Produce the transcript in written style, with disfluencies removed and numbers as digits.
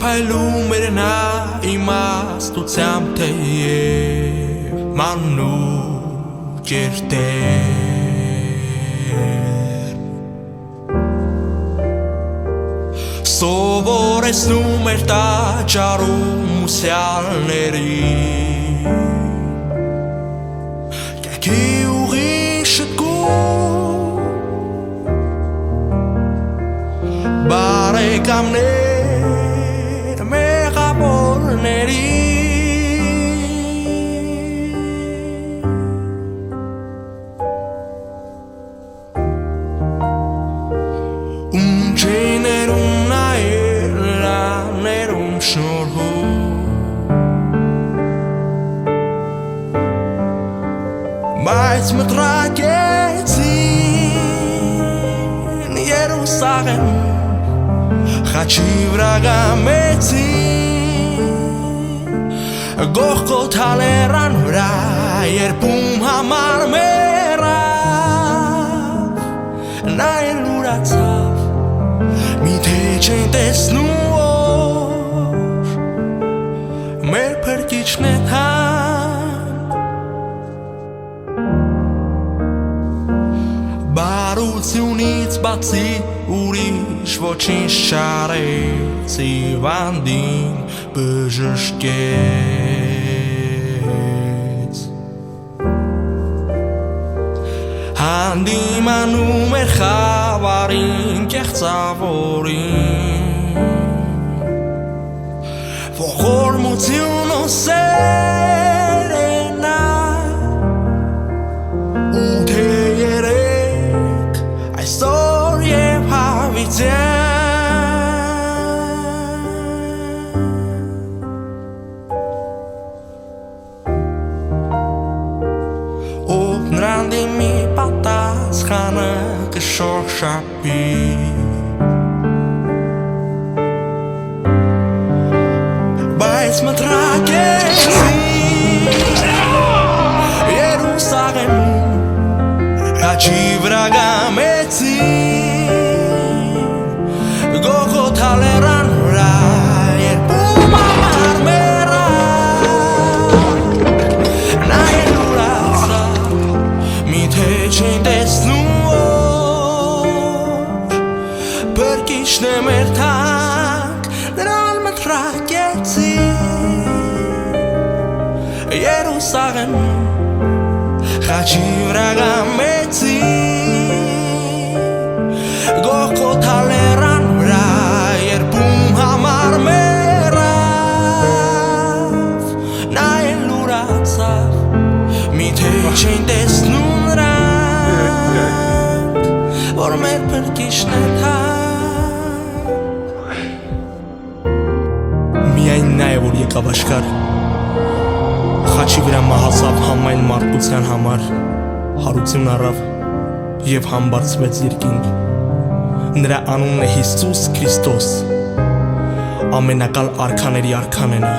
փայլում էր նա իմաստությամբ թեև մանուկ էր դեր սովորեցնում էր տաճարում ուսյալների կյանքի ուղին շտկում բարեկամներ մեղավորների Ջեյներում նայել լաներում շնորհում Բայց մտրակեցին Երուսաղեմ խաչի վրա գամեցին Գողգոթա լեռան վրա երբում համար մեռավ Նա էլ ուրացավ Միթե չեն տեսնում որ մեր փրկիչն է թանկ Բարությունից բացի ուրիշ ոչինչ չարեց Իվանդին բժշկեց Հանդիմանում էր խավարին կեղծավորին Ողորմություն ու սեր է նա ու թե երեք այսօր և հավիտյան Ով նրան դիմի պատասխանը կշոշափի Բայց մտրակեցին Երուսաղեմում խաչի վրա գամեցին Գողգոթա լեռան վրա երբում համար մեռավ Նա էլ ուրացավ միթե չեն տեսնում որ Փրկիչն է մեր թանկ նրան մտրակեցին Երուսաղեմում խաչի վրա գամեցին Գողգոթա լեռան վրա երբում համար մեռավ Նա էլ ուրացավ միթե չեն տեսնում նրանք որ մեր փրկիչն է թանկ Միայն նա է որ եկավ աշխարհ Խաչի վրա մահացավ համայն մարդկության համար հարություն առավ և համբարձվեց երկինք Նրա անունն է Հիսուս Քրիստոս ամենակալ արքաների արքան է նա